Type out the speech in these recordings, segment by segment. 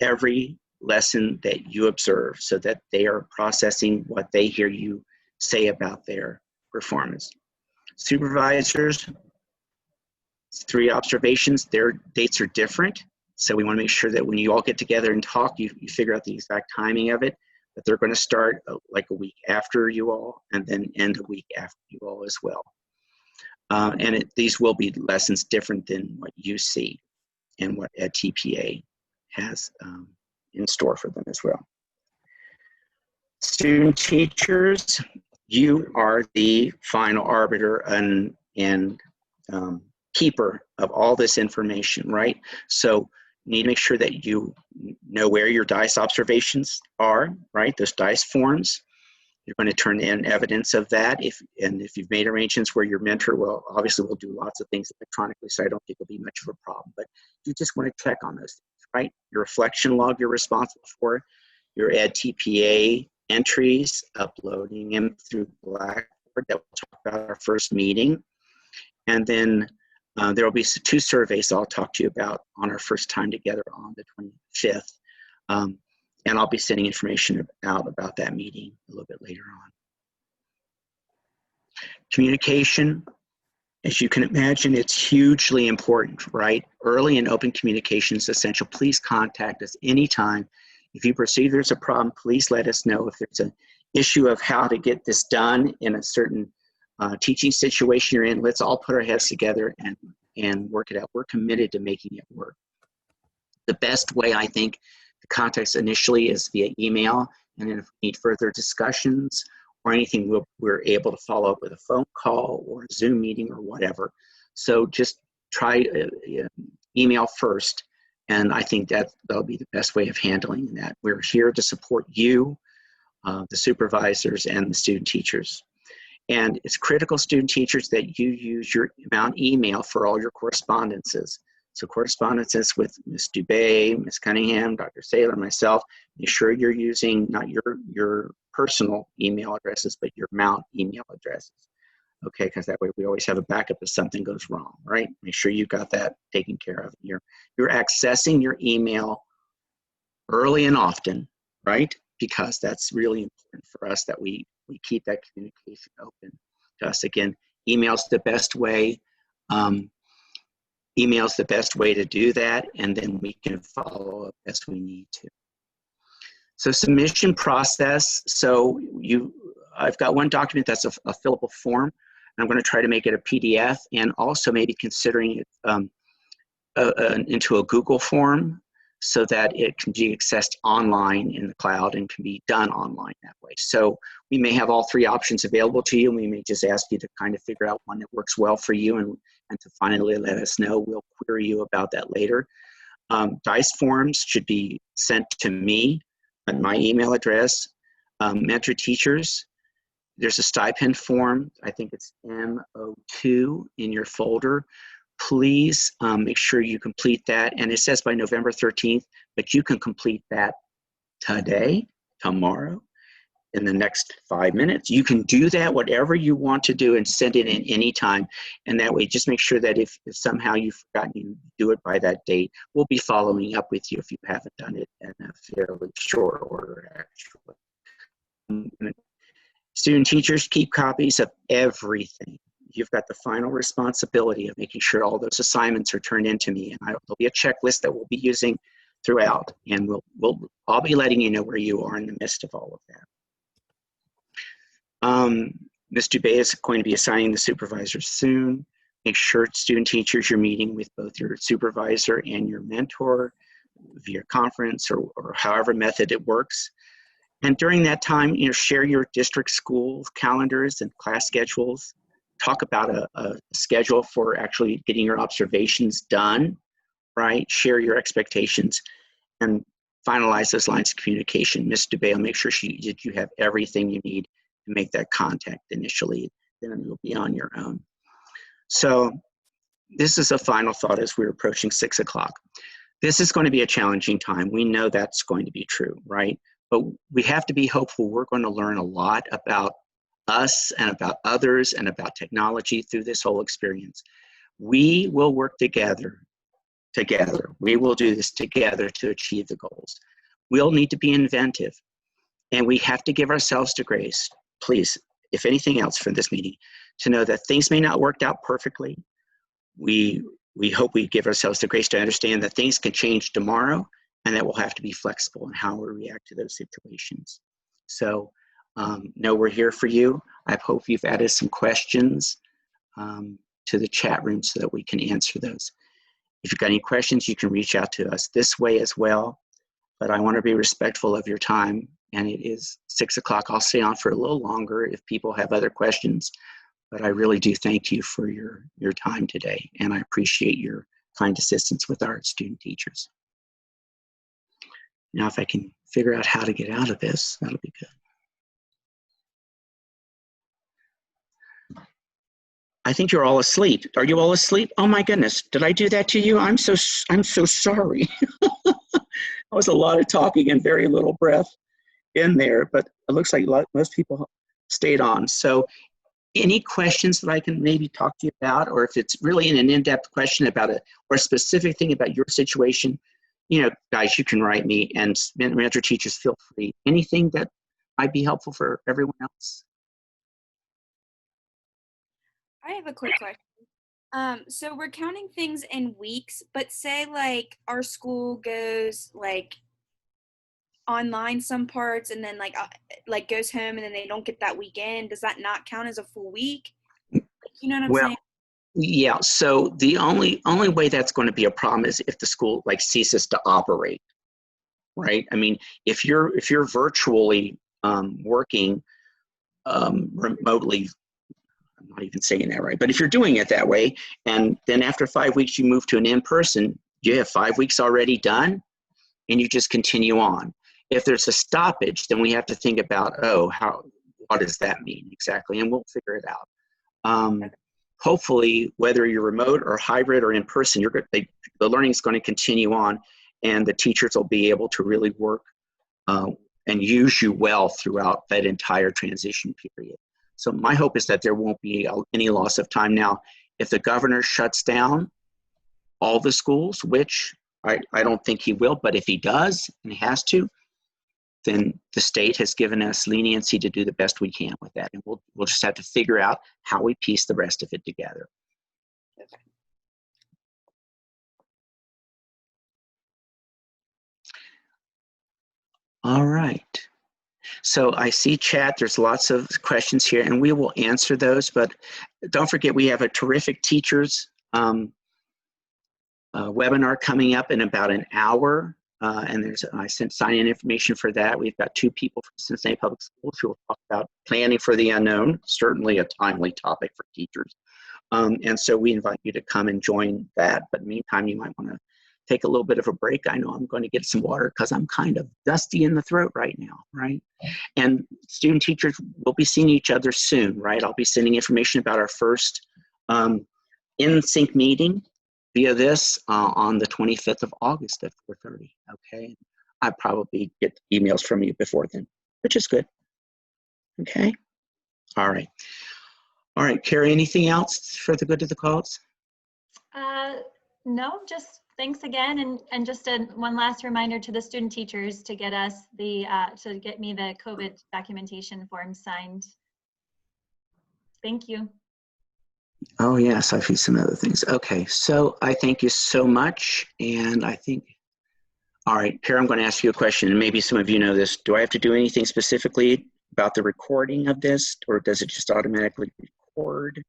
every lesson that you observe so that they are processing what they hear you say about their performance. Supervisors, 3 observations, their dates are different. So we want to make sure that when you all get together and talk, you figure out the exact timing of it, but they're going to start like a week after you all and then end a week after you all as well. These will be lessons different than what you see and what EdTPA has in store for them as well. Student teachers, you are the final arbiter and keeper of all this information, right? So you need to make sure that you know where your DICE observations are, right? Those DICE forms. You're going to turn in evidence of that. If you've made arrangements where your mentor will, obviously will do lots of things electronically, so I don't think it'll be much of a problem, but you just want to check on those things, right? Your reflection log you're responsible for, your EdTPA entries, uploading them through Blackboard that we'll talk about our first meeting. And then there will be 2 surveys I'll talk to you about on our first time together on the 25th. And I'll be sending information out about that meeting a little bit later on. Communication, as you can imagine, it's hugely important, right? Early and open communication is essential. Please contact us anytime. If you perceive there's a problem, please let us know. If there's an issue of how to get this done in a certain teaching situation you're in, let's all put our heads together and work it out. We're committed to making it work. The best way, I think, to contact us initially is via email, and then if we need further discussions or anything, we're able to follow up with a phone call or a Zoom meeting or whatever. So just try email first, and I think that'll be the best way of handling that. We're here to support you, the supervisors, and the student teachers. And it's critical, student teachers, that you use your Mount email for all your correspondences. So correspondences with Ms. Dubé, Ms. Cunningham, Dr. Saylor, myself, make sure you're using not your personal email addresses, but your Mount email addresses. Okay, because that way we always have a backup if something goes wrong, right? Make sure you've got that taken care of. You're accessing your email early and often, right? Because that's really important for us that we keep that communication open to us. Again, email's the best way. Email's the best way to do that, and then we can follow up as we need to. So submission process. So I've got one document that's a fillable form, and I'm going to try to make it a PDF, and also maybe considering it into a Google form so that it can be accessed online in the cloud and can be done online that way. So we may have all 3 options available to you, and we may just ask you to kind of figure out one that works well for you and to finally let us know. We'll query you about that later. DICE forms should be sent to me at my email address. Mentor teachers, there's a stipend form. I think it's M02 in your folder. Please make sure you complete that. And it says by November 13th, but you can complete that today, tomorrow, in the next 5 minutes. You can do that, whatever you want to do, and send it in any time. And that way, just make sure that if somehow you've forgotten, you do it by that date. We'll be following up with you if you haven't done it in a fairly short order, actually. Student teachers, keep copies of everything. You've got the final responsibility of making sure all those assignments are turned into me. And there'll be a checklist that we'll be using throughout. And I'll be letting you know where you are in the midst of all of that. Ms. Dubé is going to be assigning the supervisors soon. Make sure, student teachers, you're meeting with both your supervisor and your mentor via conference or however method it works. And during that time, share your district school calendars and class schedules. Talk about a schedule for actually getting your observations done, right? Share your expectations and finalize those lines of communication. Ms. Dubé will make sure that you have everything you need to make that contact initially, then you'll be on your own. So this is a final thought as we're approaching 6 o'clock. This is going to be a challenging time. We know that's going to be true, right? But we have to be hopeful. We're going to learn a lot about us and about others and about technology through this whole experience. We will work together together. We will do this together to achieve the goals. We'll need to be inventive, and we have to give ourselves to grace. Please, if anything else from this meeting, to know that things may not work out perfectly. We hope we give ourselves the grace to understand that things can change tomorrow, and that we'll have to be flexible in how we react to those situations. So, know we're here for you. I hope you've added some questions to the chat room so that we can answer those. If you've got any questions, you can reach out to us this way as well. But I want to be respectful of your time, and it is 6 o'clock. I'll stay on for a little longer if people have other questions. But I really do thank you for your time today, and I appreciate your kind assistance with our student teachers. Now, if I can figure out how to get out of this, that'll be good. I think you're all asleep. Are you all asleep? Oh my goodness, did I do that to you? I'm so sorry. That was a lot of talking and very little breath in there, but it looks like most people stayed on. So any questions that I can maybe talk to you about, or if it's really an in-depth question about it, or a specific thing about your situation, you know, guys, you can write me, and mentor teachers, feel free. Anything that might be helpful for everyone else? I have a quick question. So we're counting things in weeks, but say like our school goes like online some parts, and then like goes home, and then they don't get that weekend. Does that not count as a full week? You know what I'm saying? Yeah, so the only way that's going to be a problem is if the school like ceases to operate, right? I mean, if you're virtually working remotely, I'm not even saying that right, but if you're doing it that way, and then after 5 weeks you move to an in-person, you have 5 weeks already done, and you just continue on. If there's a stoppage, then we have to think about, what does that mean exactly, and we'll figure it out. Hopefully, whether you're remote or hybrid or in person, the learning is going to continue on, and the teachers will be able to really work and use you well throughout that entire transition period. So my hope is that there won't be any loss of time. Now, if the governor shuts down all the schools, which I don't think he will, but if he does and he has to, then the state has given us leniency to do the best we can with that. And we'll just have to figure out how we piece the rest of it together. Okay. All right. So I see chat, there's lots of questions here, and we will answer those, but don't forget we have a terrific teachers webinar coming up in about an hour. And I sent sign-in information for that. We've got 2 people from Cincinnati Public Schools who will talk about planning for the unknown, certainly a timely topic for teachers. And so we invite you to come and join that. But in the meantime, you might want to take a little bit of a break. I know I'm going to get some water because I'm kind of dusty in the throat right now, right? And student teachers will be seeing each other soon, right? I'll be sending information about our first in-sync meeting via this on the 25th of August at 4:30, okay? I probably get emails from you before then, which is good, okay? All right. All right, Carrie, anything else for the good of the cause? No, just thanks again, and just one last reminder to the student teachers to get us to get me the COVID documentation form signed. Thank you. Oh yes, I see some other things. Okay, so I thank you so much, and I think, all right, Carrie, I'm going to ask you a question, and maybe some of you know this. Do I have to do anything specifically about the recording of this, or does it just automatically record?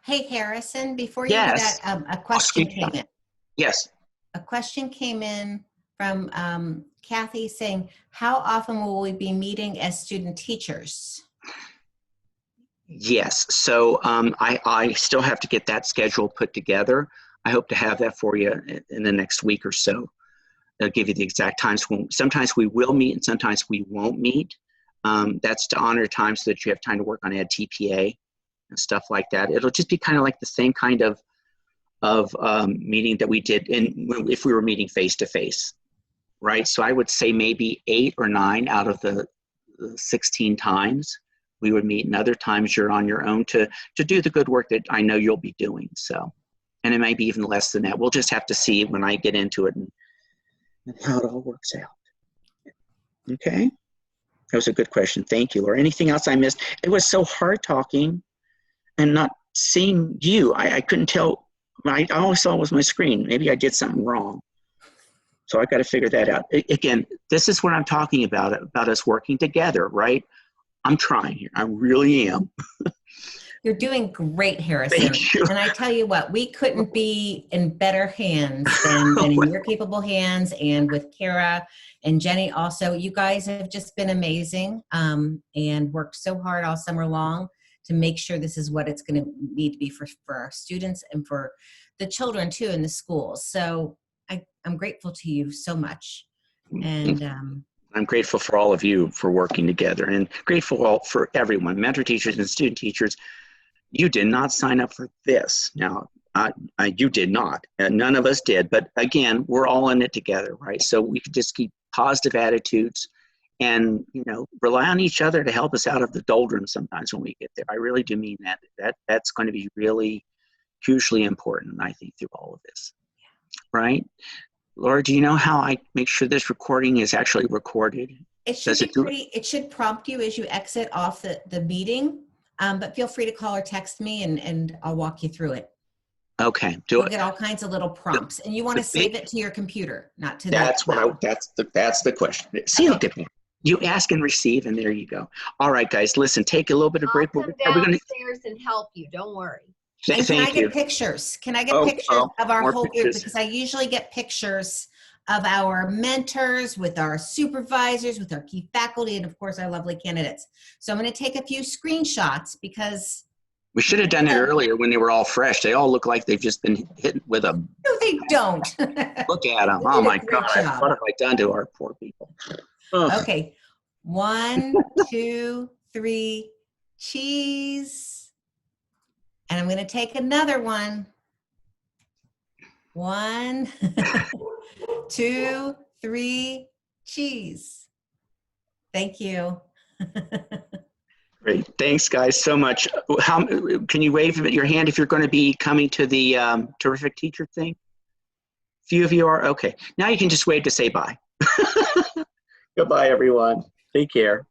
Hey, Harrison, before you do Yes. that, a question came in. Yes. A question came in from Kathy saying, how often will we be meeting as student teachers? Yes, so I still have to get that schedule put together. I hope to have that for you in the next week or so. I'll give you the exact times. Sometimes we will meet and sometimes we won't meet. That's to honor time so that you have time to work on EdTPA and stuff like that. It'll just be kind of like the same kind of meeting that we did if we were meeting face-to-face, right? So I would say maybe 8 or 9 out of the 16 times we would meet, and other times you're on your own to do the good work that I know you'll be doing. So, And it might be even less than that. We'll just have to see when I get into it and how it all works out. Okay? That was a good question. Thank you, Laura. Anything else I missed? It was so hard talking and not seeing you. I couldn't tell. I always saw was my screen. Maybe I did something wrong. So I got to figure that out. Again, this is what I'm talking about us working together, right? I'm trying here. I really am. You're doing great, Harrison. Thank you. And I tell you what, we couldn't be in better hands than in your capable hands, and with Kara and Jenny also. You guys have just been amazing, and worked so hard all summer long to make sure this is what it's going to need to be for our students and for the children too in the schools. So I'm grateful to you so much. And I'm grateful for all of you for working together, and grateful for everyone, mentor teachers and student teachers. You did not sign up for this. Now, you did not. None of us did. But again, we're all in it together, right? So we could just keep positive attitudes and, rely on each other to help us out of the doldrums sometimes when we get there. I really do mean that. That's going to be really hugely important, I think, through all of this, right? Laura, do you know how I make sure this recording is actually recorded? it should prompt you as you exit off the meeting. But feel free to call or text me and I'll walk you through it. Okay. You'll get all kinds of little prompts, and you want to save it to your computer, not to that's the question. See, look at me. You ask and receive, and there you go. All right, guys, listen, take a little bit of break. I'll come downstairs and help you. Don't worry. And can I get pictures? Can I get pictures of our whole group? pictures. Because I usually get pictures of our mentors, with our supervisors, with our key faculty, and of course our lovely candidates. So I'm going to take a few screenshots because We should have done it earlier when they were all fresh. They all look like they've just been hit with a, no, they don't. look at them. You Oh did a my great God, job. what have I done to our poor people? Ugh. Okay, 1, 2, 3, cheese. And I'm going to take another one. 1, 2, 3, cheese. Thank you. Great. Thanks, guys, so much. Can you wave your hand if you're going to be coming to the Terrific Teacher thing? Few of you are? Okay. Now you can just wave to say bye. Goodbye, everyone. Take care.